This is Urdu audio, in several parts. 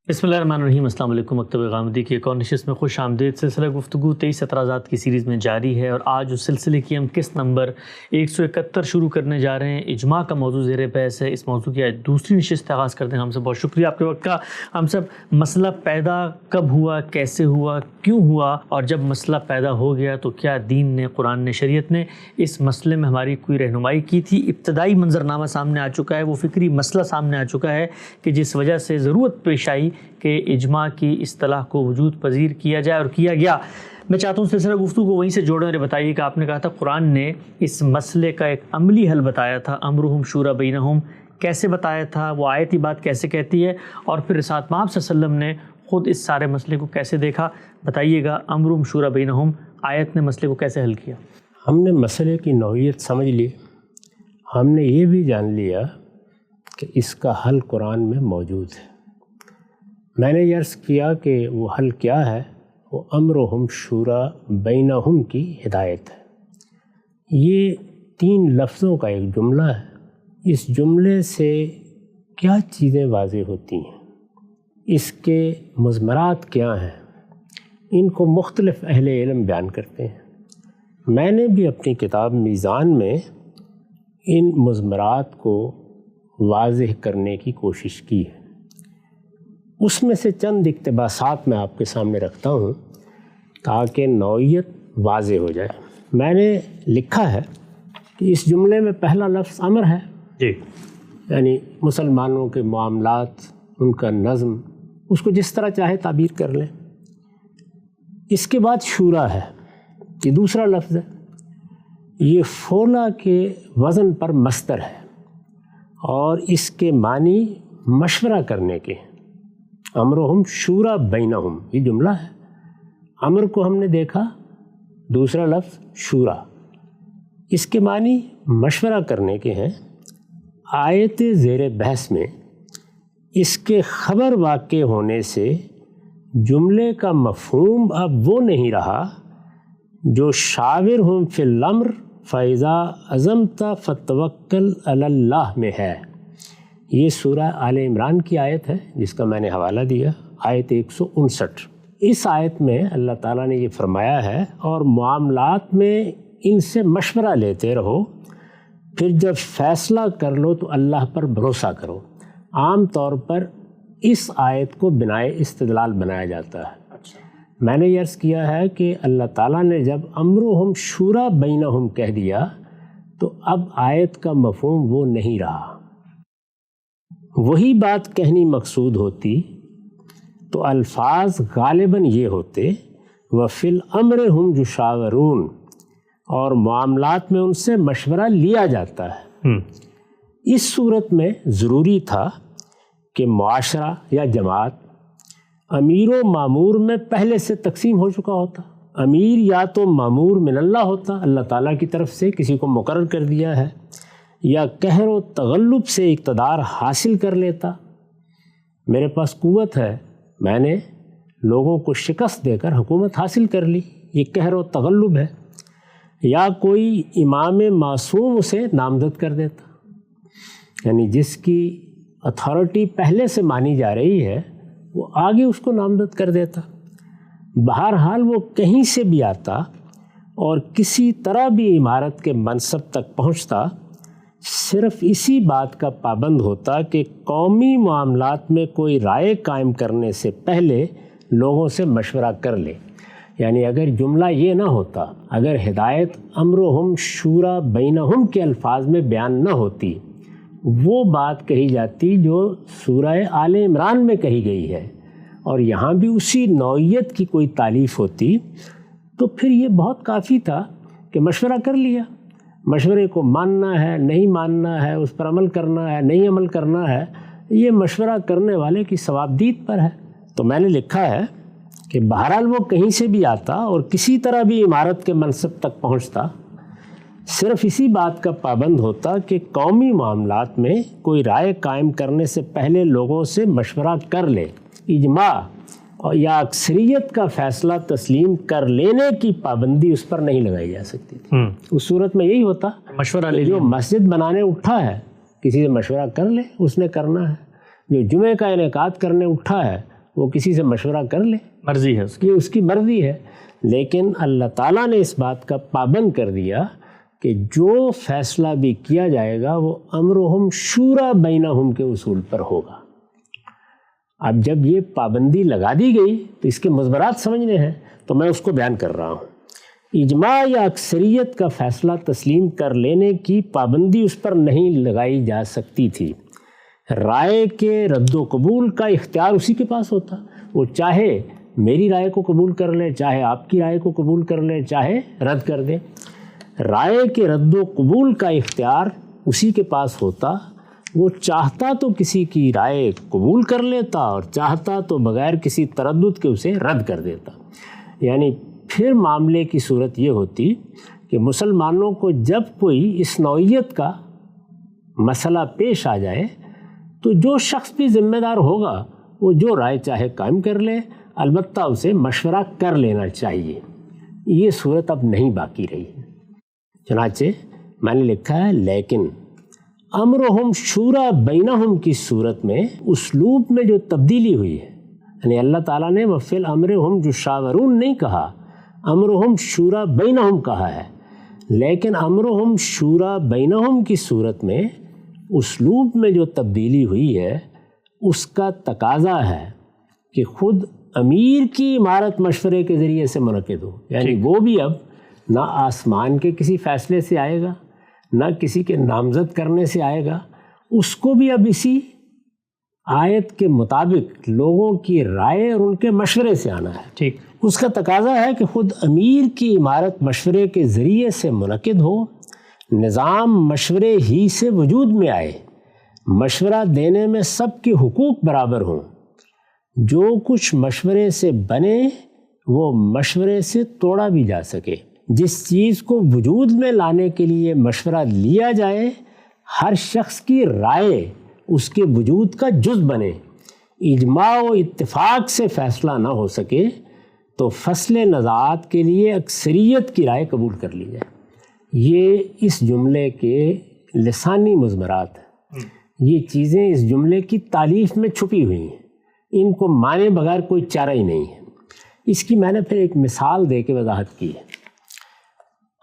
بسم اللہ الرحمن الرحیم۔ السلام علیکم۔ مکتب غامدی کی ایک اور نشست میں خوش آمدید۔ سلسلہ گفتگو 23 اعتراضات کی سیریز میں جاری ہے اور آج اس سلسلے کی ہم قسط نمبر 171 شروع کرنے جا رہے ہیں۔ اجماع کا موضوع زیر بحث ہے۔ اس موضوع کی آج دوسری نشست آغاز کرتے ہیں۔ ہم سے بہت شکریہ آپ کے وقت کا۔ ہم سب مسئلہ پیدا کب ہوا، کیسے ہوا، کیوں ہوا، اور جب مسئلہ پیدا ہو گیا تو کیا دین نے، قرآن نے، شریعت نے اس مسئلے میں ہماری کوئی رہنمائی کی تھی۔ ابتدائی منظرنامہ سامنے آ چکا ہے، وہ فکری مسئلہ سامنے آ چکا ہے کہ جس وجہ سے ضرورت پیش آئی کہ اجماع کی اصطلاح کو وجود پذیر کیا جائے، اور کیا گیا۔ میں چاہتا ہوں سلسلہ گفتگو کو وہیں سے جوڑیں اور بتائیے کہ آپ نے کہا تھا قرآن نے اس مسئلے کا ایک عملی حل بتایا تھا، امرہم شورا بینہم، کیسے بتایا تھا، وہ آیت ہی بات کیسے کہتی ہے، اور پھر رسالت مآب صلی اللہ علیہ وسلم نے خود اس سارے مسئلے کو کیسے دیکھا۔ بتائیے گا امرہم شورا بینہم، آیت نے مسئلے کو کیسے حل کیا۔ ہم نے مسئلے کی نوعیت سمجھ لی، ہم نے یہ بھی جان لیا کہ اس کا حل قرآن میں موجود ہے۔ میں نے یہ عرض کیا کہ وہ حل کیا ہے، وہ امرہم شورا بینہم کی ہدایت ہے۔ یہ 3 لفظوں کا ایک جملہ ہے۔ اس جملے سے کیا چیزیں واضح ہوتی ہیں، اس کے مضمرات کیا ہیں، ان کو مختلف اہل علم بیان کرتے ہیں۔ میں نے بھی اپنی کتاب میزان میں ان مضمرات کو واضح کرنے کی کوشش کی ہے۔ اس میں سے چند اقتباسات میں آپ کے سامنے رکھتا ہوں تاکہ نوعیت واضح ہو جائے۔ میں نے لکھا ہے کہ اس جملے میں پہلا لفظ امر ہے، جی، یعنی مسلمانوں کے معاملات، ان کا نظم، اس کو جس طرح چاہے تعبیر کر لیں۔ اس کے بعد شورا ہے، یہ دوسرا لفظ ہے۔ یہ فولا کے وزن پر مصدر ہے اور اس کے معنی مشورہ کرنے کے۔ امرہم شورا بینہم یہ جملہ ہے۔ امر کو ہم نے دیکھا، دوسرا لفظ شورا، اس کے معنی مشورہ کرنے کے ہیں۔ آیت زیر بحث میں اس کے خبر واقع ہونے سے جملے کا مفہوم اب وہ نہیں رہا جو شاورہم فی الامر فَإِذَا عَزَمْتَ فَتَوَكَّلْ عَلَى اللَّهِ میں ہے۔ یہ سورہ آل عمران کی آیت ہے جس کا میں نے حوالہ دیا، آیت 159۔ اس آیت میں اللہ تعالیٰ نے یہ فرمایا ہے، اور معاملات میں ان سے مشورہ لیتے رہو، پھر جب فیصلہ کر لو تو اللہ پر بھروسہ کرو۔ عام طور پر اس آیت کو بنائے استدلال بنایا جاتا ہے۔ میں نے یہ عرض کیا ہے کہ اللہ تعالیٰ نے جب امرہم شورا بینہم کہہ دیا تو اب آیت کا مفہوم وہ نہیں رہا۔ وہی بات کہنی مقصود ہوتی تو الفاظ غالباً یہ ہوتے وَفِي الْأَمْرِ هُمْ يُشَاوِرُونَ، اور معاملات میں ان سے مشورہ لیا جاتا ہے۔ اس صورت میں ضروری تھا کہ معاشرہ یا جماعت امیر و مامور میں پہلے سے تقسیم ہو چکا ہوتا۔ امیر یا تو مامور من اللہ ہوتا، اللہ تعالیٰ کی طرف سے کسی کو مقرر کر دیا ہے، یا قہر و تغلب سے اقتدار حاصل کر لیتا۔ میرے پاس قوت ہے، میں نے لوگوں کو شکست دے کر حکومت حاصل کر لی، یہ قہر و تغلب ہے۔ یا کوئی امام معصوم اسے نامزد کر دیتا، یعنی جس کی اتھارٹی پہلے سے مانی جا رہی ہے وہ آگے اس کو نامزد کر دیتا۔ بہرحال وہ کہیں سے بھی آتا اور کسی طرح بھی عمارت کے منصب تک پہنچتا، صرف اسی بات کا پابند ہوتا کہ قومی معاملات میں کوئی رائے قائم کرنے سے پہلے لوگوں سے مشورہ کر لے۔ یعنی اگر جملہ یہ نہ ہوتا، اگر ہدایت امرہم شورا بینہم کے الفاظ میں بیان نہ ہوتی، وہ بات کہی جاتی جو سورہ آل عمران میں کہی گئی ہے، اور یہاں بھی اسی نوعیت کی کوئی تالیف ہوتی، تو پھر یہ بہت کافی تھا کہ مشورہ کر لیا۔ مشورے کو ماننا ہے، نہیں ماننا ہے، اس پر عمل کرنا ہے، نہیں عمل کرنا ہے، یہ مشورہ کرنے والے کی ثوابدید پر ہے۔ تو میں نے لکھا ہے کہ بہرحال وہ کہیں سے بھی آتا اور کسی طرح بھی عمارت کے منصب تک پہنچتا، صرف اسی بات کا پابند ہوتا کہ قومی معاملات میں کوئی رائے قائم کرنے سے پہلے لوگوں سے مشورہ کر لے۔ اجماع یا اکثریت کا فیصلہ تسلیم کر لینے کی پابندی اس پر نہیں لگائی جا سکتی تھی۔ اس صورت میں یہی ہوتا، مشورہ لے جو مسجد بنانے اٹھا ہے کسی سے مشورہ کر لے، اس نے کرنا ہے۔ جو جمعے کا انعقاد کرنے اٹھا ہے وہ کسی سے مشورہ کر لے، مرضی ہے اس کی، یہ اس کی مرضی ہے. لیکن اللہ تعالیٰ نے اس بات کا پابند کر دیا کہ جو فیصلہ بھی کیا جائے گا وہ امرہم شورا بینہم کے اصول پر ہوگا. اب جب یہ پابندی لگا دی گئی تو اس کے مضمرات سمجھنے ہیں، تو میں اس کو بیان کر رہا ہوں. اجماع یا اکثریت کا فیصلہ تسلیم کر لینے کی پابندی اس پر نہیں لگائی جا سکتی تھی. رائے کے رد و قبول کا اختیار اسی کے پاس ہوتا. وہ چاہے میری رائے کو قبول کر لے، چاہے آپ کی رائے کو قبول کر لے، چاہے رد کر دے. رائے کے رد و قبول کا اختیار اسی کے پاس ہوتا. وہ چاہتا تو کسی کی رائے قبول کر لیتا اور چاہتا تو بغیر کسی تردد کے اسے رد کر دیتا. یعنی پھر معاملے کی صورت یہ ہوتی کہ مسلمانوں کو جب کوئی اس نوعیت کا مسئلہ پیش آ جائے تو جو شخص بھی ذمہ دار ہوگا وہ جو رائے چاہے قائم کر لے، البتہ اسے مشورہ کر لینا چاہیے. یہ صورت اب نہیں باقی رہی. چنانچہ میں نے لکھا ہے لیکن امرہم شورا بینہم کی صورت میں اسلوب میں جو تبدیلی ہوئی ہے، یعنی اللہ تعالیٰ نے وفل امرہم جو شاورون نہیں کہا، امرہم شورا بینہم کہا ہے. لیکن امرہم شورا بینہم کی صورت میں اسلوب میں جو تبدیلی ہوئی ہے اس کا تقاضا ہے کہ خود امیر کی عمارت مشورے کے ذریعے سے منعقد ہو. یعنی وہ بھی اب نہ آسمان کے کسی فیصلے سے آئے گا، نہ کسی کے نامزد کرنے سے آئے گا، اس کو بھی اب اسی آیت کے مطابق لوگوں کی رائے اور ان کے مشورے سے آنا ہے. ٹھیک. اس کا تقاضا ہے کہ خود امیر کی عمارت مشورے کے ذریعے سے منعقد ہو، نظام مشورے ہی سے وجود میں آئے، مشورہ دینے میں سب کے حقوق برابر ہوں، جو کچھ مشورے سے بنے وہ مشورے سے توڑا بھی جا سکے، جس چیز کو وجود میں لانے کے لیے مشورہ لیا جائے ہر شخص کی رائے اس کے وجود کا جز بنے، اجماع و اتفاق سے فیصلہ نہ ہو سکے تو فصل نزاعات کے لیے اکثریت کی رائے قبول کر لی جائے. یہ اس جملے کے لسانی مضمرات ہیں. یہ چیزیں اس جملے کی تالیف میں چھپی ہوئی ہیں، ان کو مانے بغیر کوئی چارہ ہی نہیں ہے. اس کی میں نے پھر ایک مثال دے کے وضاحت کی ہے.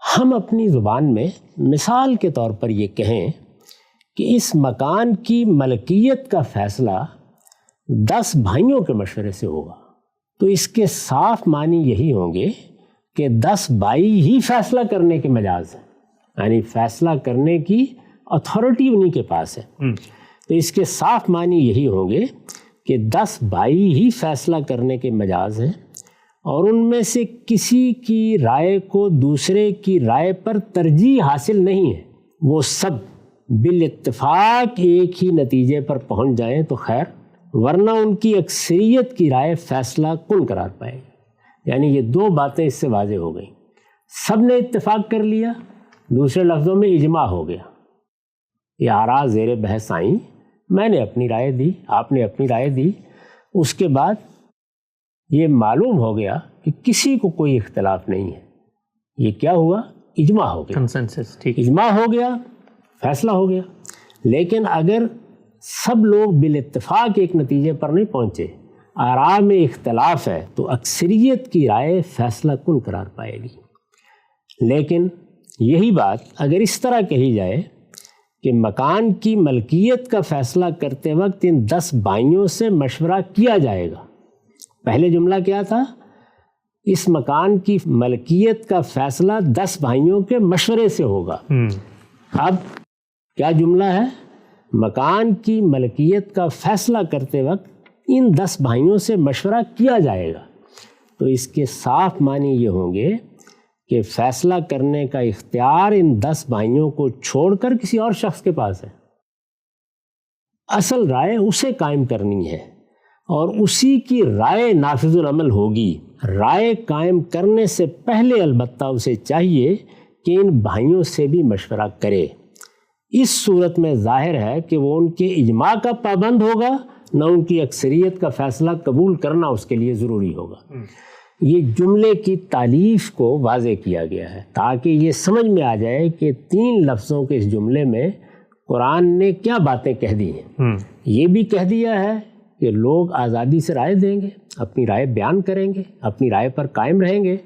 ہم اپنی زبان میں مثال کے طور پر یہ کہیں کہ اس مکان کی ملکیت کا فیصلہ 10 بھائیوں کے مشورے سے ہوگا، تو اس کے صاف معنی یہی ہوں گے کہ 10 بھائی ہی فیصلہ کرنے کے مجاز ہیں، یعنی فیصلہ کرنے کی اتھارٹی انہی کے پاس ہے. تو اس کے صاف معنی یہی ہوں گے کہ 10 بھائی ہی فیصلہ کرنے کے مجاز ہیں، اور ان میں سے کسی کی رائے کو دوسرے کی رائے پر ترجیح حاصل نہیں ہے. وہ سب بالاتفاق ایک ہی نتیجے پر پہنچ جائیں تو خیر، ورنہ ان کی اکثریت کی رائے فیصلہ کن قرار پائے گی. یعنی یہ 2 باتیں اس سے واضح ہو گئیں. سب نے اتفاق کر لیا، دوسرے لفظوں میں اجماع ہو گیا. یہ آراء زیر بحث آئیں، میں نے اپنی رائے دی، آپ نے اپنی رائے دی. اس کے بعد یہ معلوم ہو گیا کہ کسی کو کوئی اختلاف نہیں ہے. یہ کیا ہوا؟ اجماع ہو گیا، کنسنسس. ٹھیک. اجماع ہو گیا، فیصلہ ہو گیا. لیکن اگر سب لوگ بالاتفاق ایک نتیجے پر نہیں پہنچے، آراء میں اختلاف ہے، تو اکثریت کی رائے فیصلہ کن قرار پائے گی. لیکن یہی بات اگر اس طرح کہی جائے کہ مکان کی ملکیت کا فیصلہ کرتے وقت ان 10 بھائیوں سے مشورہ کیا جائے گا. پہلے جملہ کیا تھا؟ اس مکان کی ملکیت کا فیصلہ 10 بھائیوں کے مشورے سے ہوگا. اب کیا جملہ ہے؟ مکان کی ملکیت کا فیصلہ کرتے وقت ان 10 بھائیوں سے مشورہ کیا جائے گا. تو اس کے صاف معنی یہ ہوں گے کہ فیصلہ کرنے کا اختیار ان 10 بھائیوں کو چھوڑ کر کسی اور شخص کے پاس ہے. اصل رائے اسے قائم کرنی ہے اور اسی کی رائے نافذ العمل ہوگی. رائے قائم کرنے سے پہلے البتہ اسے چاہیے کہ ان بھائیوں سے بھی مشورہ کرے. اس صورت میں ظاہر ہے کہ وہ ان کے اجماع کا پابند ہوگا، نہ ان کی اکثریت کا فیصلہ قبول کرنا اس کے لیے ضروری ہوگا. یہ جملے کی تالیف کو واضح کیا گیا ہے تاکہ یہ سمجھ میں آ جائے کہ 3 لفظوں کے اس جملے میں قرآن نے کیا باتیں کہہ دی ہیں. یہ بھی کہہ دیا ہے کہ لوگ آزادی سے رائے دیں گے، اپنی رائے بیان کریں گے، اپنی رائے پر قائم رہیں گے،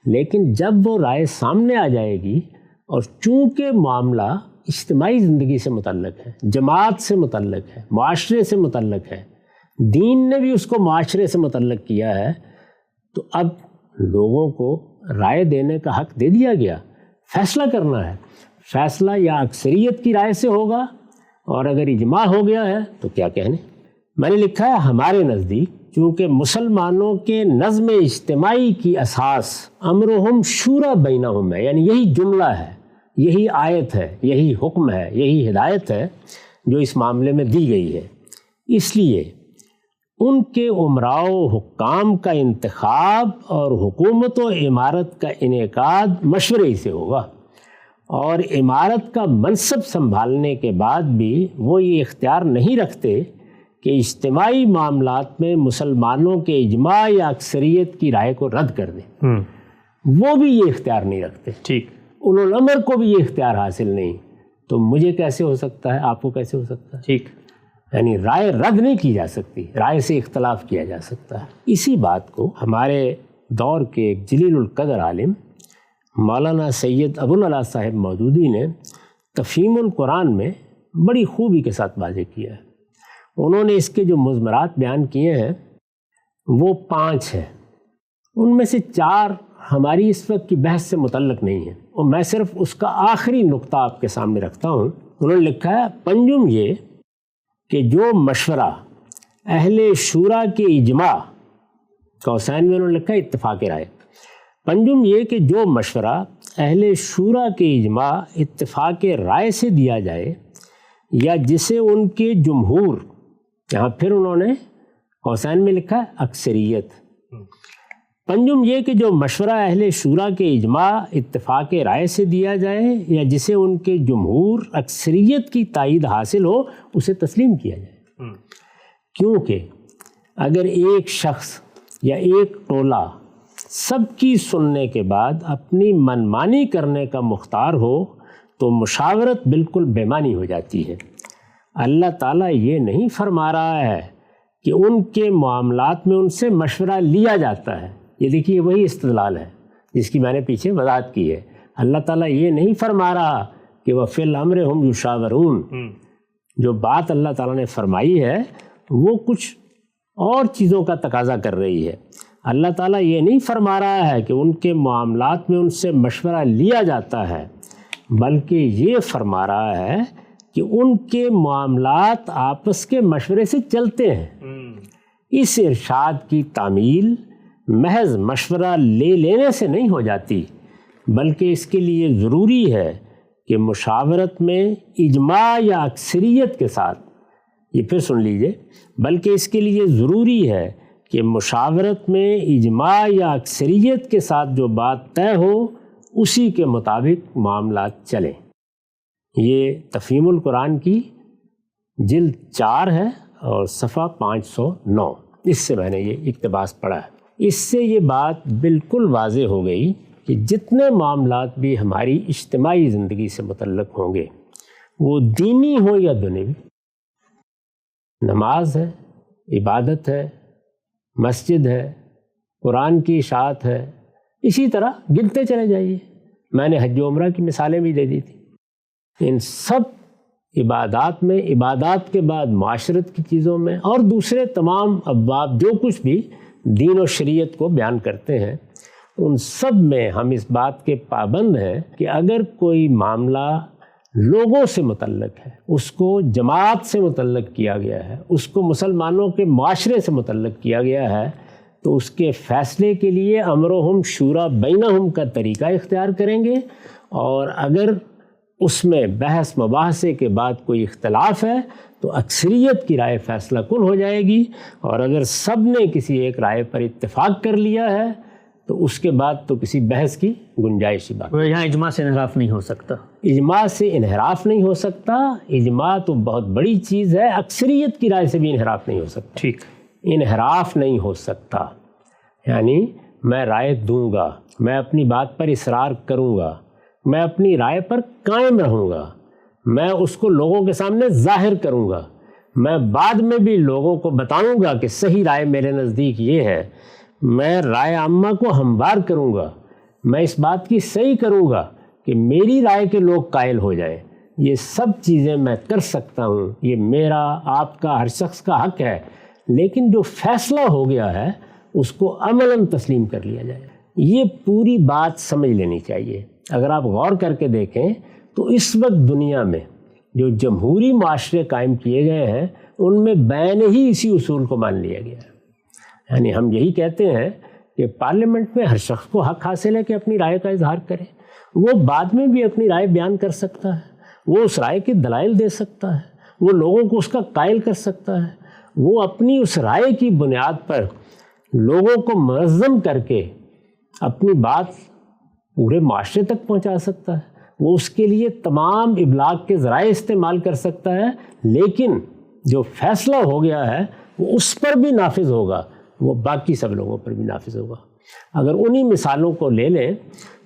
لیکن جب وہ رائے سامنے آ جائے گی اور چونکہ معاملہ اجتماعی زندگی سے متعلق ہے، جماعت سے متعلق ہے، معاشرے سے متعلق ہے، دین نے بھی اس کو معاشرے سے متعلق کیا ہے، تو اب لوگوں کو رائے دینے کا حق دے دیا گیا، فیصلہ کرنا ہے۔ فیصلہ یا اکثریت کی رائے سے ہوگا، اور اگر اجماع ہو گیا ہے تو کیا کہنے۔ میں نے لکھا ہے ہمارے نزدیک چونکہ مسلمانوں کے نظم اجتماعی کی اساس امرہم شورا بینہم ہے، یعنی یہی جملہ ہے، یہی آیت ہے، یہی حکم ہے، یہی ہدایت ہے جو اس معاملے میں دی گئی ہے، اس لیے ان کے امراء و حکام کا انتخاب اور حکومت و عمارت کا انعقاد مشورے ہی سے ہوگا، اور عمارت کا منصب سنبھالنے کے بعد بھی وہ یہ اختیار نہیں رکھتے کہ اجتماعی معاملات میں مسلمانوں کے اجماع یا اکثریت کی رائے کو رد کر دیں، وہ بھی یہ اختیار نہیں رکھتے۔ ٹھیک، اولو الامر کو بھی یہ اختیار حاصل نہیں، تو مجھے کیسے ہو سکتا ہے، آپ کو کیسے ہو سکتا ہے؟ ٹھیک، یعنی رائے رد نہیں کی جا سکتی، رائے سے اختلاف کیا جا سکتا ہے۔ اسی بات کو ہمارے دور کے ایک جلیل القدر عالم مولانا سید ابو العلا صاحب مودودی نے تفہیم القرآن میں بڑی خوبی کے ساتھ واضح کیا ہے۔ انہوں نے اس کے جو مضمرات بیان کیے ہیں وہ 5 ہیں، ان میں سے 4 ہماری اس وقت کی بحث سے متعلق نہیں ہیں، اور میں صرف اس کا آخری نقطہ آپ کے سامنے رکھتا ہوں۔ انہوں نے لکھا ہے پنجم یہ کہ جو مشورہ اہل شورا کے اجماع، قوسین میں انہوں نے لکھا ہے اتفاق رائے، پنجم یہ کہ جو مشورہ اہل شورا کے اجماع اتفاق رائے سے دیا جائے یا جسے ان کے جمہور، یہاں پھر انہوں نے قوسین میں لکھا ہے اکثریت، پنجم یہ کہ جو مشورہ اہل شورا کے اجماع اتفاق رائے سے دیا جائے یا جسے ان کے جمہور اکثریت کی تائید حاصل ہو اسے تسلیم کیا جائے، کیونکہ اگر ایک شخص یا ایک ٹولہ سب کی سننے کے بعد اپنی منمانی کرنے کا مختار ہو تو مشاورت بالکل بے معنی ہو جاتی ہے۔ اللہ تعالیٰ یہ نہیں فرما رہا ہے کہ ان کے معاملات میں ان سے مشورہ لیا جاتا ہے، یہ دیکھیے وہی استدلال ہے جس کی میں نے پیچھے وضاحت کی ہے۔ اللہ تعالیٰ یہ نہیں فرما رہا کہ وَفِي الْأَمْرِ هُمْ يُشَاوِرُونَ، جو بات اللہ تعالیٰ نے فرمائی ہے وہ کچھ اور چیزوں کا تقاضا کر رہی ہے۔ اللہ تعالیٰ یہ نہیں فرما رہا ہے کہ ان کے معاملات میں ان سے مشورہ لیا جاتا ہے، بلکہ یہ فرما رہا ہے کہ ان کے معاملات آپس کے مشورے سے چلتے ہیں۔ اس ارشاد کی تعمیل محض مشورہ لے لینے سے نہیں ہو جاتی، بلکہ اس کے لیے ضروری ہے کہ مشاورت میں اجماع یا اکثریت کے ساتھ، یہ پھر سن لیجئے، بلکہ اس کے لیے ضروری ہے کہ مشاورت میں اجماع یا اکثریت کے ساتھ جو بات طے ہو اسی کے مطابق معاملات چلیں۔ یہ تفہیم القرآن کی جلد 4 ہے اور صفحہ 509، اس سے میں نے یہ اقتباس پڑھا ہے۔ اس سے یہ بات بالکل واضح ہو گئی کہ جتنے معاملات بھی ہماری اجتماعی زندگی سے متعلق ہوں گے، وہ دینی ہو یا دنیوی، نماز ہے، عبادت ہے، مسجد ہے، قرآن کی اشاعت ہے، اسی طرح گنتے چلے جائیے۔ میں نے حج و عمرہ کی مثالیں بھی دے دی تھی۔ ان سب عبادات میں، عبادات کے بعد معاشرت کی چیزوں میں، اور دوسرے تمام ابواب جو کچھ بھی دین و شریعت کو بیان کرتے ہیں، ان سب میں ہم اس بات کے پابند ہیں کہ اگر کوئی معاملہ لوگوں سے متعلق ہے، اس کو جماعت سے متعلق کیا گیا ہے، اس کو مسلمانوں کے معاشرے سے متعلق کیا گیا ہے، تو اس کے فیصلے کے لیے امرہم شورا بینہم کا طریقہ اختیار کریں گے، اور اگر اس میں بحث مباحثے کے بعد کوئی اختلاف ہے تو اکثریت کی رائے فیصلہ کن ہو جائے گی، اور اگر سب نے کسی ایک رائے پر اتفاق کر لیا ہے تو اس کے بعد تو کسی بحث کی گنجائش ہی بات۔ یہاں اجماع سے انحراف نہیں ہو سکتا، اجماع سے انحراف نہیں ہو سکتا، اجماع تو بہت بڑی چیز ہے، اکثریت کی رائے سے بھی انحراف نہیں ہو سکتا۔ ٹھیک، انحراف نہیں ہو سکتا، یعنی میں رائے دوں گا، میں اپنی بات پر اصرار کروں گا، میں اپنی رائے پر قائم رہوں گا، میں اس کو لوگوں کے سامنے ظاہر کروں گا، میں بعد میں بھی لوگوں کو بتاؤں گا کہ صحیح رائے میرے نزدیک یہ ہے، میں رائے عامہ کو ہموار کروں گا، میں اس بات کی صحیح کروں گا کہ میری رائے کے لوگ قائل ہو جائیں، یہ سب چیزیں میں کر سکتا ہوں، یہ میرا آپ کا ہر شخص کا حق ہے، لیکن جو فیصلہ ہو گیا ہے اس کو عملاً تسلیم کر لیا جائے۔ یہ پوری بات سمجھ لینی چاہیے۔ اگر آپ غور کر کے دیکھیں تو اس وقت دنیا میں جو جمہوری معاشرے قائم کیے گئے ہیں ان میں بین ہی اسی اصول کو مان لیا گیا ہے۔ یعنی ہم یہی کہتے ہیں کہ پارلیمنٹ میں ہر شخص کو حق حاصل ہے کہ اپنی رائے کا اظہار کرے، وہ بعد میں بھی اپنی رائے بیان کر سکتا ہے، وہ اس رائے کے دلائل دے سکتا ہے، وہ لوگوں کو اس کا قائل کر سکتا ہے، وہ اپنی اس رائے کی بنیاد پر لوگوں کو منظم کر کے اپنی بات پورے معاشرے تک پہنچا سکتا ہے، وہ اس کے لیے تمام ابلاغ کے ذرائع استعمال کر سکتا ہے، لیکن جو فیصلہ ہو گیا ہے وہ اس پر بھی نافذ ہوگا، وہ باقی سب لوگوں پر بھی نافذ ہوگا۔ اگر انہی مثالوں کو لے لیں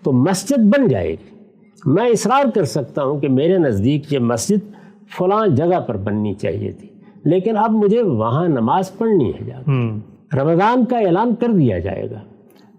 تو مسجد بن جائے گی، میں اصرار کر سکتا ہوں کہ میرے نزدیک یہ مسجد فلاں جگہ پر بننی چاہیے تھی، لیکن اب مجھے وہاں نماز پڑھنی ہے، جا رمضان کا اعلان کر دیا جائے گا،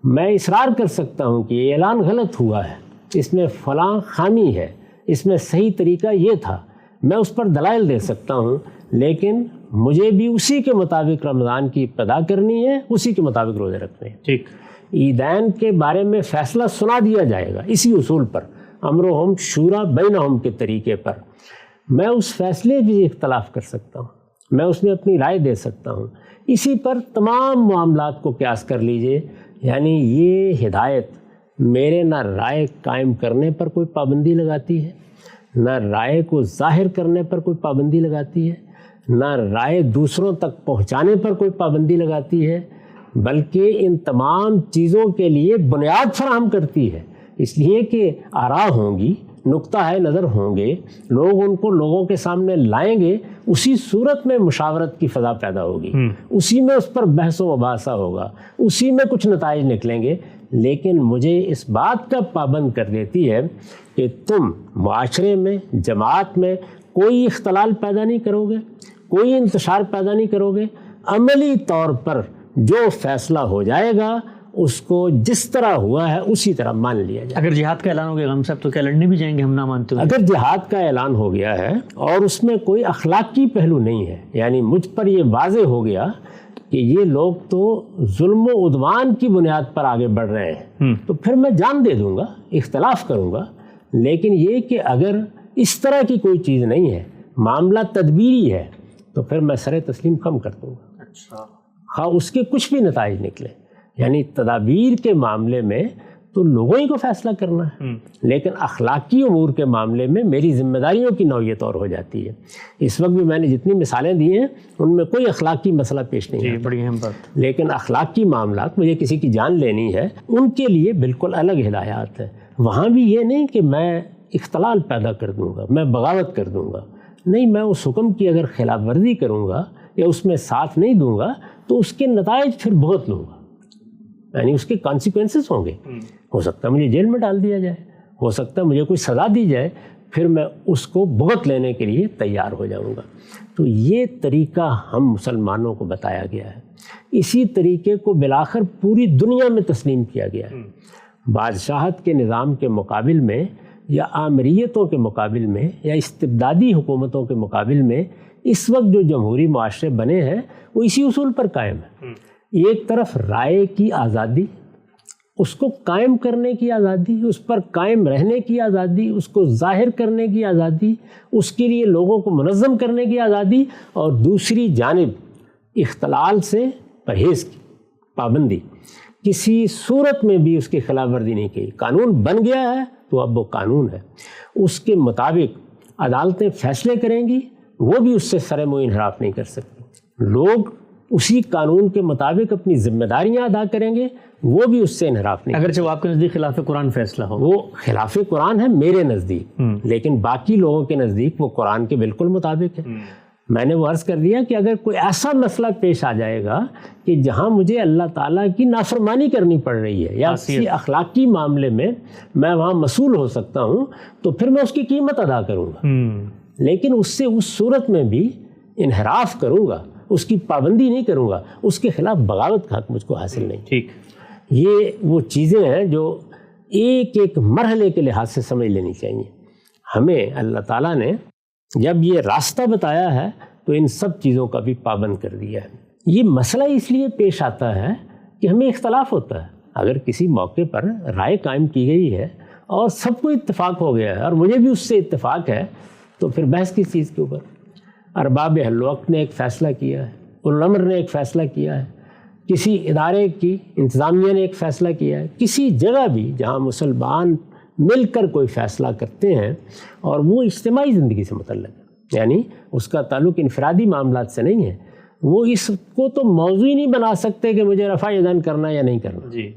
میں اصرار کر سکتا ہوں کہ یہ اعلان غلط ہوا ہے، اس میں فلاں خامی ہے، اس میں صحیح طریقہ یہ تھا، میں اس پر دلائل دے سکتا ہوں، لیکن مجھے بھی اسی کے مطابق رمضان کی ابتدا کرنی ہے، اسی کے مطابق روزے رکھنے ہیں۔ ٹھیک، عیدین کے بارے میں فیصلہ سنا دیا جائے گا اسی اصول پر، امرہم شورا بینہم کے طریقے پر، میں اس فیصلے بھی اختلاف کر سکتا ہوں، میں اس میں اپنی رائے دے سکتا ہوں، اسی پر تمام معاملات کو قیاس کر لیجئے۔ یعنی یہ ہدایت میرے نہ رائے قائم کرنے پر کوئی پابندی لگاتی ہے، نہ رائے کو ظاہر کرنے پر کوئی پابندی لگاتی ہے، نہ رائے دوسروں تک پہنچانے پر کوئی پابندی لگاتی ہے، بلکہ ان تمام چیزوں کے لیے بنیاد فراہم کرتی ہے، اس لیے کہ آراء ہوں گی، نقطہ نظر ہوں گے، لوگ ان کو لوگوں کے سامنے لائیں گے، اسی صورت میں مشاورت کی فضا پیدا ہوگی، اسی میں اس پر بحث و مباحثہ ہوگا، اسی میں کچھ نتائج نکلیں گے۔ لیکن مجھے اس بات کا پابند کر دیتی ہے کہ تم معاشرے میں، جماعت میں کوئی اختلال پیدا نہیں کرو گے، کوئی انتشار پیدا نہیں کرو گے، عملی طور پر جو فیصلہ ہو جائے گا اس کو جس طرح ہوا ہے اسی طرح مان لیا جائے۔ اگر جہاد کا اعلان ہو گیا غم صاحب تو کیا لڑنے بھی جائیں گے ہم نہ مانتے ہوئے؟ اگر جہاد کا اعلان ہو گیا ہے اور اس میں کوئی اخلاقی پہلو نہیں ہے، یعنی مجھ پر یہ واضح ہو گیا کہ یہ لوگ تو ظلم و عدوان کی بنیاد پر آگے بڑھ رہے ہیں، تو پھر میں جان دے دوں گا، اختلاف کروں گا، لیکن یہ کہ اگر اس طرح کی کوئی چیز نہیں ہے، معاملہ تدبیری ہے، تو پھر میں سر تسلیم خم کر دوں گا، اچھا، خواہ اس کے کچھ بھی نتائج نکلے۔ یعنی تدابیر کے معاملے میں تو لوگوں ہی کو فیصلہ کرنا ہے، لیکن اخلاقی امور کے معاملے میں میری ذمہ داریوں کی نوعیت اور ہو جاتی ہے۔ اس وقت بھی میں نے جتنی مثالیں دی ہیں ان میں کوئی اخلاقی مسئلہ پیش نہیں ہے، بڑی اہم بات، لیکن اخلاقی معاملات، مجھے کسی کی جان لینی ہے، ان کے لیے بالکل الگ ہدایات ہیں۔ وہاں بھی یہ نہیں کہ میں اختلال پیدا کر دوں گا، میں بغاوت کر دوں گا، نہیں، میں اس حکم کی اگر خلاف ورزی کروں گا یا اس میں ساتھ نہیں دوں گا تو اس کے نتائج پھر بھگت لوں گا، یعنی اس کے کانسیکوینسز ہوں گے، ہو سکتا ہے مجھے جیل میں ڈال دیا جائے، ہو سکتا ہے مجھے کوئی سزا دی جائے، پھر میں اس کو بھگت لینے کے لیے تیار ہو جاؤں گا۔ تو یہ طریقہ ہم مسلمانوں کو بتایا گیا ہے، اسی طریقے کو بالآخر پوری دنیا میں تسلیم کیا گیا ہے۔ بادشاہت کے نظام کے مقابل میں یا آمریتوں کے مقابل میں یا استبدادی حکومتوں کے مقابل میں اس وقت جو جمہوری معاشرے بنے ہیں وہ اسی اصول پر قائم ہے۔ ایک طرف رائے کی آزادی، اس کو قائم کرنے کی آزادی، اس پر قائم رہنے کی آزادی، اس کو ظاہر کرنے کی آزادی، اس کے لیے لوگوں کو منظم کرنے کی آزادی، اور دوسری جانب اختلال سے پرہیز کی پابندی، کسی صورت میں بھی اس کی خلاف ورزی نہیں کی۔ قانون بن گیا ہے تو اب وہ قانون ہے، اس کے مطابق عدالتیں فیصلے کریں گی، وہ بھی اس سے سر منہ انحراف نہیں کر سکتی، لوگ اسی قانون کے مطابق اپنی ذمہ داریاں ادا کریں گے، وہ بھی اس سے انحراف نہیں، اگرچہ وہ آپ کے نزدیک خلاف قرآن فیصلہ ہو، وہ خلاف قرآن ہے میرے نزدیک، لیکن باقی لوگوں کے نزدیک وہ قرآن کے بالکل مطابق ہے۔ میں نے وہ عرض کر دیا کہ اگر کوئی ایسا مسئلہ پیش آ جائے گا کہ جہاں مجھے اللہ تعالیٰ کی نافرمانی کرنی پڑ رہی ہے یا کسی اخلاقی معاملے میں میں وہاں مسئول ہو سکتا ہوں، تو پھر میں اس کی قیمت ادا کروں گا، لیکن اس سے اس صورت میں بھی انحراف کروں گا، اس کی پابندی نہیں کروں گا، اس کے خلاف بغاوت کا حق مجھ کو حاصل نہیں۔ ٹھیک، یہ وہ چیزیں ہیں جو ایک ایک مرحلے کے لحاظ سے سمجھ لینی چاہیے۔ ہمیں اللہ تعالیٰ نے جب یہ راستہ بتایا ہے تو ان سب چیزوں کا بھی پابند کر دیا ہے۔ یہ مسئلہ اس لیے پیش آتا ہے کہ ہمیں اختلاف ہوتا ہے۔ اگر کسی موقع پر رائے قائم کی گئی ہے اور سب کو اتفاق ہو گیا ہے اور مجھے بھی اس سے اتفاق ہے، تو پھر بحث کس چیز کے اوپر؟ ارباب اہل وقت نے ایک فیصلہ کیا ہے، اولوالامر نے ایک فیصلہ کیا ہے، کسی ادارے کی انتظامیہ نے ایک فیصلہ کیا ہے، کسی جگہ بھی جہاں مسلمان مل کر کوئی فیصلہ کرتے ہیں اور وہ اجتماعی زندگی سے متعلق ہے، یعنی اس کا تعلق انفرادی معاملات سے نہیں ہے، وہ اس کو تو موضوع ہی نہیں بنا سکتے کہ مجھے رفع یدین کرنا یا نہیں کرنا۔ جی،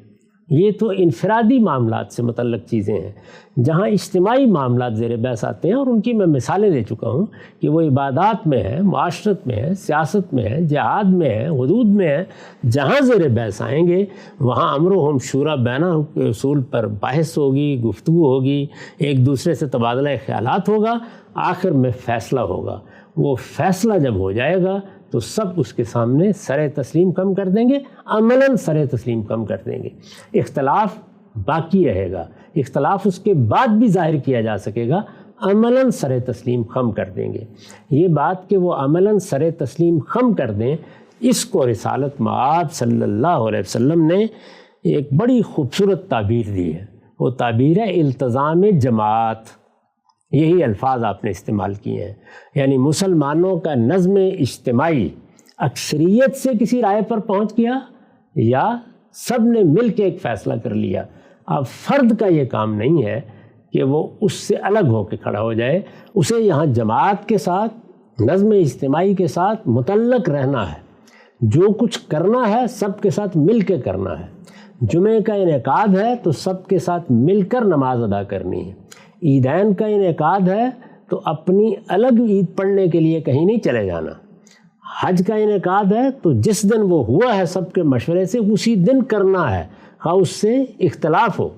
یہ تو انفرادی معاملات سے متعلق چیزیں ہیں۔ جہاں اجتماعی معاملات زیر بحث آتے ہیں، اور ان کی میں مثالیں دے چکا ہوں کہ وہ عبادات میں ہے، معاشرت میں ہے، سیاست میں ہے، جہاد میں ہے، حدود میں ہے، جہاں زیر بحث آئیں گے وہاں امرہم شورا بینہم کے اصول پر بحث ہوگی، گفتگو ہوگی، ایک دوسرے سے تبادلہ خیالات ہوگا، آخر میں فیصلہ ہوگا۔ وہ فیصلہ جب ہو جائے گا تو سب اس کے سامنے سر تسلیم کم کر دیں گے، عملاً سر تسلیم کم کر دیں گے۔ اختلاف باقی رہے گا، اختلاف اس کے بعد بھی ظاہر کیا جا سکے گا، عملاً سر تسلیم کم کر دیں گے۔ یہ بات کہ وہ عملاً سر تسلیم کم کر دیں، اس کو رسالت مآب صلی اللہ علیہ وسلم نے ایک بڑی خوبصورت تعبیر دی ہے۔ وہ تعبیر ہے التزام جماعت۔ یہی الفاظ آپ نے استعمال کیے ہیں، یعنی مسلمانوں کا نظم اجتماعی اکثریت سے کسی رائے پر پہنچ گیا یا سب نے مل کے ایک فیصلہ کر لیا۔ اب فرد کا یہ کام نہیں ہے کہ وہ اس سے الگ ہو کے کھڑا ہو جائے، اسے یہاں جماعت کے ساتھ، نظم اجتماعی کے ساتھ متعلق رہنا ہے۔ جو کچھ کرنا ہے سب کے ساتھ مل کے کرنا ہے۔ جمعے کا انعقاد ہے تو سب کے ساتھ مل کر نماز ادا کرنی ہے۔ عیدین کا انعقاد ہے تو اپنی الگ عید پڑھنے کے لیے کہیں نہیں چلے جانا۔ حج کا انعقاد ہے تو جس دن وہ ہوا ہے سب کے مشورے سے اسی دن کرنا ہے، ہاں اس سے اختلاف ہو،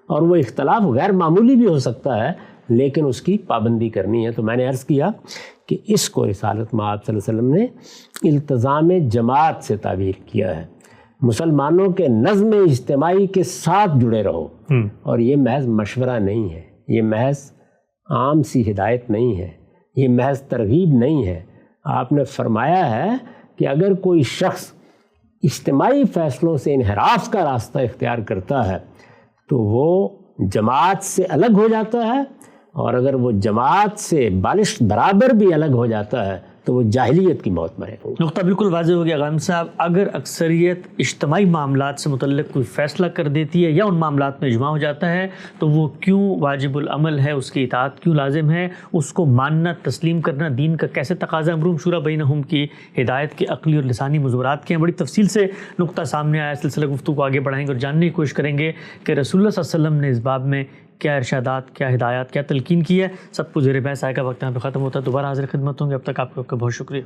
اور وہ اختلاف غیر معمولی بھی ہو سکتا ہے، لیکن اس کی پابندی کرنی ہے۔ تو میں نے عرض کیا کہ اس کو رسالت مآب صلی اللہ علیہ وسلم نے التزام جماعت سے تعبیر کیا ہے۔ مسلمانوں کے نظم اجتماعی کے ساتھ جڑے رہو، اور یہ محض مشورہ نہیں ہے، یہ محض عام سی ہدایت نہیں ہے، یہ محض ترغیب نہیں ہے۔ آپ نے فرمایا ہے کہ اگر کوئی شخص اجتماعی فیصلوں سے انحراف کا راستہ اختیار کرتا ہے تو وہ جماعت سے الگ ہو جاتا ہے، اور اگر وہ جماعت سے بالشت برابر بھی الگ ہو جاتا ہے تو وہ جاہلیت کی موت مرے گا۔ نقطہ بالکل واضح ہو گیا غانم صاحب۔ اگر اکثریت اجتماعی معاملات سے متعلق کوئی فیصلہ کر دیتی ہے یا ان معاملات میں اجماع ہو جاتا ہے تو وہ کیوں واجب العمل ہے، اس کی اطاعت کیوں لازم ہے، اس کو ماننا، تسلیم کرنا دین کا کیسے تقاضا ہے۔ امرہم شورا بینہم کی ہدایت کے عقلی اور لسانی مضمرات کے ہیں، بڑی تفصیل سے نقطہ سامنے آیا۔ سلسلہ گفتگو کو آگے بڑھائیں گے اور جاننے کی کوشش کریں گے کہ رسول اللہ صلی اللہ علیہ وسلم نے اس باب میں کیا ارشادات، کیا ہدایات، کیا تلقین کی ہے۔ سب کو زیر بحث آئے کا وقت یہاں پہ ختم ہوتا ہے، دوبارہ حاضر خدمت ہوں گے، اب تک آپ کا بہت شکریہ۔